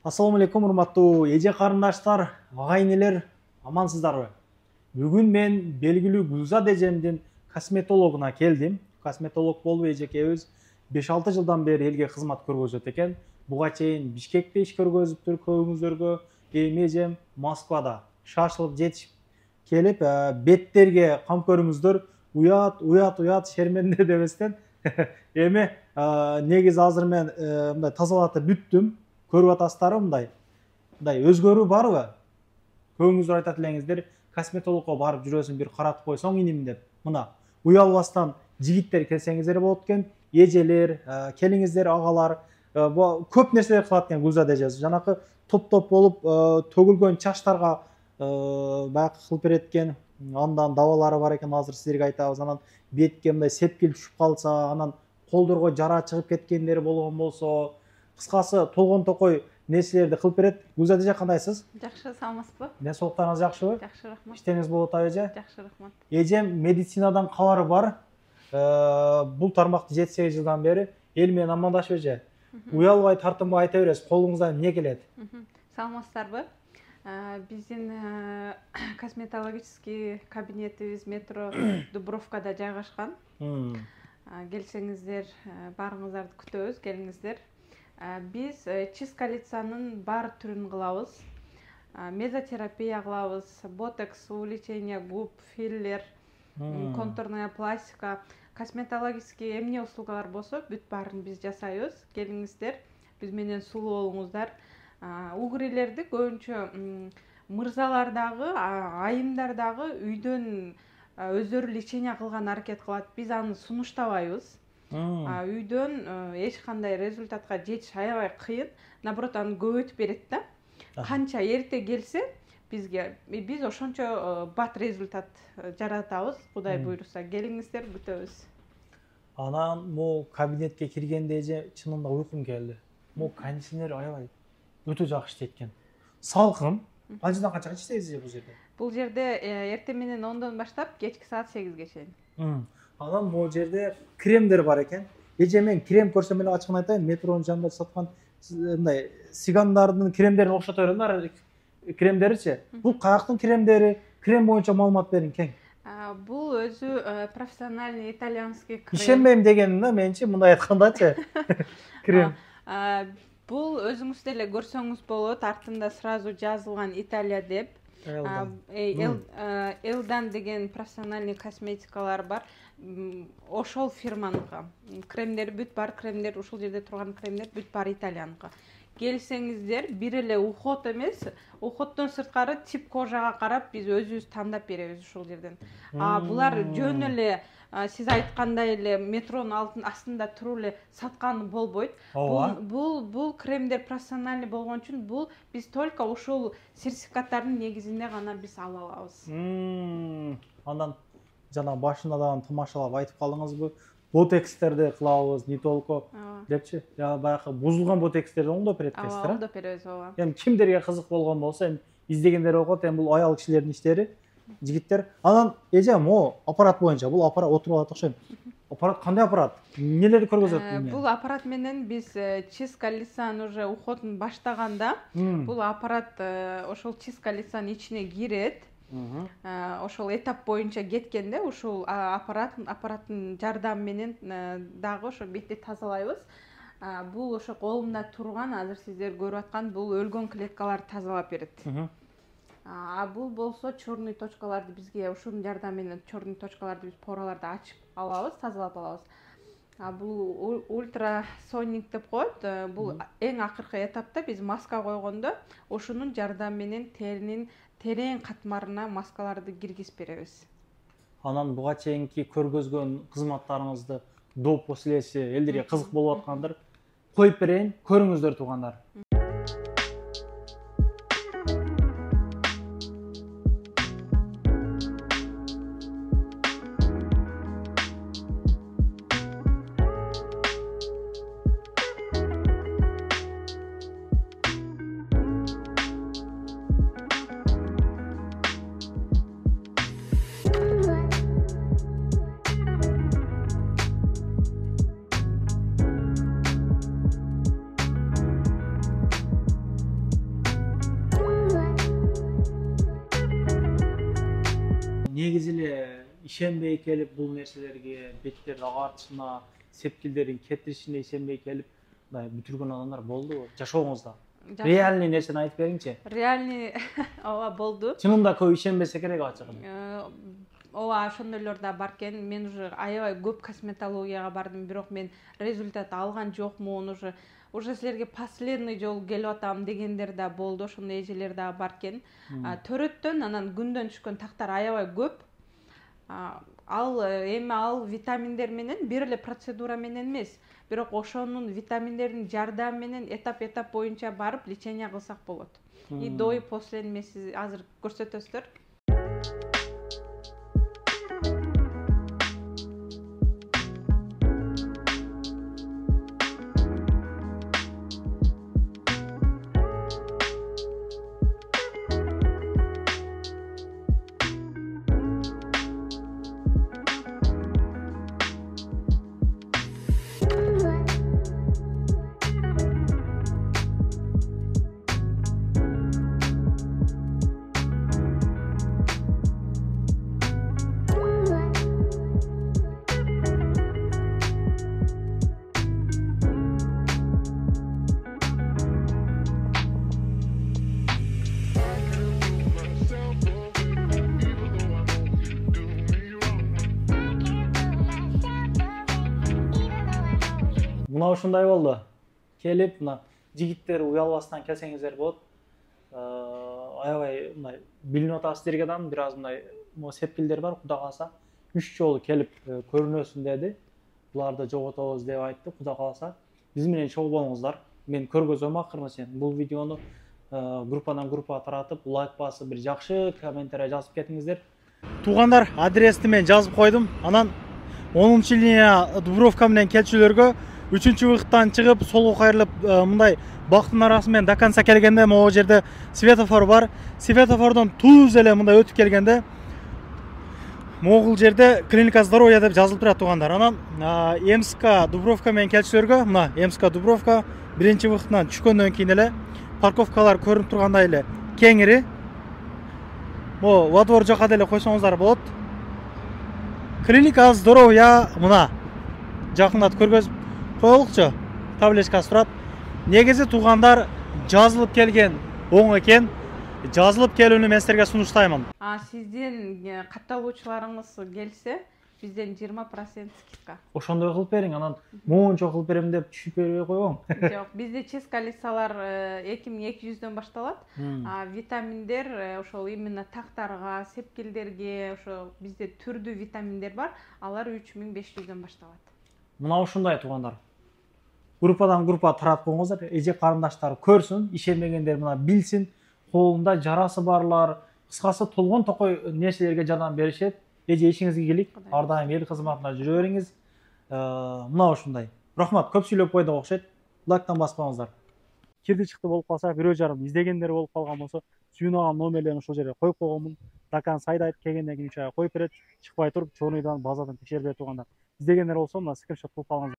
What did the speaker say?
Ассаламу алейкум, урматтуу эже карындаштар, агайнелер, амансыздарбы? Бүгүн мен белгилүү Гүлзат эжемдин косметологуна келдим. Косметолог болуп эжекебиз 5-6 жылдан бери элге кызмат көргөзөт экен. Буга чейин Бишкекте иш көргөзүптүр көбүңүздөргө. Эми эжем Москвада шашылып жетишип келип, беттерге кам көрүңүздөр. Уят шерменде дебестен. Эми негизи азыр мен мындай тазалатып бүттүм. Көрүп атасыздарбы мындай өзгөрүү барбы? Көбүңүздөр айтат элеңиздер, косметологко барып жүрөсүң, бир каратып койсоң иним деп. Мына уялбастан жигиттер келсеңиздер болот экен, эжелер, келиңиздер, агалар, көп нерселер кылат экен Гүлзат эжебиз. Жанакы топ-топ болуп төгүлгөн чачтарга баягы кылып берет экен. Андан дабалары бар экен, азыр силерге айтабыз. Анан бетке мындай сепкил түшүп калса, анан колдорго жара чыгып кеткендер болгон болсо, кыскасы толгон токой нерселерди кылып берет. Гүлзат эже кандайсыз? Жакшы, саламатсызбы? Ден соолуктарыңыз жакшыбы? Жакшы, рахмат. Иштериңиз болуп атабы эже? Жакшы, рахмат. Эжем медицинадан кабары бар. Бул тармакты 7-8 жылдан бери эл менен амандашып эже. Уялбай, тартынбай айта бересиз. Колуңуздан эмне келет? Саламатсыздарбы? Биздин косметологический кабинетибиз метро Дубровкада жайгашкан. Келсеңиздер, баарыңыздарды күтөбүз, келиңиздер. Биз чистка лицанын бар түрүн кылабыз. Мезотерапия кылабыз, ботокс, увеличение губ, филлер, контурная пластика, косметологический эмне услугалар болсо бүт баарын биз жасайбыз. Келиңиздер, биз менен сулуу болуңуздар. Угрилерди көбүнчө мырзалардагы, айымдардагы үйдөн өздөрү лечение кылган аракет кылат. Биз аны сунуштабайбыз. Үйдөн эч кандай результатка жетиш аябай кыйын. Наоборот, аны көбөйтүп берет да. Канча эрте келсе, биз ошончо бат результат жаратабыз. Кудай буйруса, келиңиздер, күтөбүз. Анан могу кабинетке киргенде эже чынында уйкум келди. Могу кондиционер аябай өтө жакшы иштейт экен. Салкын. Канчадан канчага иштейсиз бул жерде? Бул жерде эртең менен 10дон баштап кечки саат 8ге чейин. Анан бул жерде кремдер бар экен. Эже мен крем көрсөм эле ачыгын айтайын, метронун жанында саткан мындай сигандардын кремдерин окшото берем, кремдеричи. Бул каяктын кремдери? Крем боюнча маалымат бериң кең. Бул өзү профессиональный итальянский крем. Ишенбейм дегеним да, менчи мындай айткандачы. Крем. Бул өзүңүз деле көрсөңүз болот, артында сразу жазылган Италия деп. Элдан деген профессиональный косметикалар бар. Ошол фирманыкы. Кремдер бүт бар, кремдер ушул жерде турган кремдер бүт бар итальянкы. Келсеңиздер, бир эле уход эмес, уходдон сырткары тип кожага карап биз өзүбүз тандап беребиз ушул жерден. Булар жөн эле сиз айткандай эле метронун астында туруп эле сатканы болбойт. Бул кремдер профессиональный болгон үчүн бул биз только ушул сертификаттардын негизинде гана биз ала алабыз. Андан жана башында да тамашалап айтып калдыңызбы? Ботекстерди кылабыз, не только депчи. Я баягы бузулган ботекстерди оңдоп берет экенсиздер. Оңдоп беребиз, ооба. Эми кимдерге кызык болгон болсо, эми издегендер окот, эми бул аял кишилердин иштери. Жигиттер. Анан эже могу аппарат боюнча, бул аппарат отуруп алат окшойм. Аппарат кандай аппарат? Эмнелерди көргөзөт? Бул аппарат менен биз чистка лицаны уже уходун баштаганда, бул аппарат ошол чистка лицанын ичине кирет. Ошол этап боюнча кеткенде ушул аппараттын жардамы менен дагы ошо бетти тазалайбыз. Бул ошо колумда турган, азыр сиздер көрүп аткан бул өлгөн клеткаларды тазалап берет. Бул болсо черный точкаларды бизге ушунун жардамы менен черный точкаларды биз пораларды ачып алабыз, тазалап алабыз. Бул ультрасоник деп коет. Бул эң акыркы этапта биз маска койгондо ошонун жардамы менен теринин терең катмарына маскаларды киргизип беребиз. Анан буга чейинки көргөзгөн кызматтарыңызды доп после элдерге кызык болуп аткандыр. Коюп берейин, көрүңүздөр туугандар. негизи эле ишенбей келип бул нерселерге, беттерди агартышына, сепкилдерин кетиришине ишенбей келип мындай бүтүргөн адамдар болдубу жашооңузда? Реальный нерсени айтып бериңчи. Реальный ооба болду. Чынында көп ишенбесе керек ачыгын. Ооба ошондойлор да бар экен. Мен уже аябай көп косметологияга бардым, бирок мен результат алган жокмун. Уже силерге последний жолу келип атам дегендер да болду. Ошондой эжелер да бар экен. Төрөттөн анан күндөн түшкөн тактар аябай көп. Ал витаминдер менен бир эле процедура менен эмес, бирок ошонун витаминдердин жардамы менен этап боюнча барып лечение кылсак болот. И до и после мен сиз азыр көрсөтөсүздөр. Мына ушундай болду. Келип, мына жигиттер уялбастан келсеңиздер болот. Аябай мындай билинип атабыз силерге да бир аз мындай сепкилдер бар, Кудай кааласа 3 жолу келип көрүнөсүн деди. Буларды жоготобуз деп айтты, Кудай кааласа. Биз менен чогуу болуңуздар. Мен көргөзөм акырын сен. Бул видеону группадан группага таратып, лайк басып, бир жакшы комментарий жазып кетиңиздер. Туугандар, адрести мен жазып койдум. Анан 10-линия Дубровка менен келчүлөргө 3-выхыттан чыгып, солго кайрылып, мындай бактын арасы менен до конца келгенде могу жерде светофор бар. Светофордон туз эле мындай өтүп келгенде могул жерде клиника здоровья деп жазылып турат туугандар. Анан МСК Дубровка менен келчүлөргө, мына МСК Дубровка 1-выхыттан түшкөндөн кийин эле парковкалар көрүнүп тургандай эле кеңири. Во во двор жака деле койсоңуздар болот. Клиника здоровья мына жакындатып көргөзүп коелукчу. Табличкасы турат. Негизи туугандар жазылып келген оң экен. Жазылып келүүнү мен силерге сунуштаймын. Сиздин катталуучуларыңыз келсе, бизден 20% скидка. Ошондой кылып бериң, анан моунча кылып берем деп түшүп бербей койбоң. Жок, бизде ческалицалар 2200дөн башталат. Витаминдер ошол именно тактарга, сепкилдерге, ошо бизде түрдүү витаминдер бар. Алар 3500дөн башталат. Мына ушундай туугандар. Группадан группа таратып коюңуздар, эже карындаштар көрсүн, ишенбегендер мына билсин, колунда жарасы барлар, кыскасы толгон токой нерселерге жардам беришет. Эже ишиңизге келик, ар дайым эл кызматында жүрө бериңиз. Мына ушундай. Рахмат, көп сүйлөп койдук окшойт. Лайктан баспаңыздар. Кирди чыкты болуп калса, бирөө жарым издегендер болуп калган болсо, сүйүнөгөн номерлерин ошол жерге коюп койгонмун. Дакан сайда айтып келгенден кийин чоя коюп берет. Чыкпай туруп, чоңуйдан базадан текшерип берет туугандар. Издегендер болсо, мына скриншот кылып алыңыздар.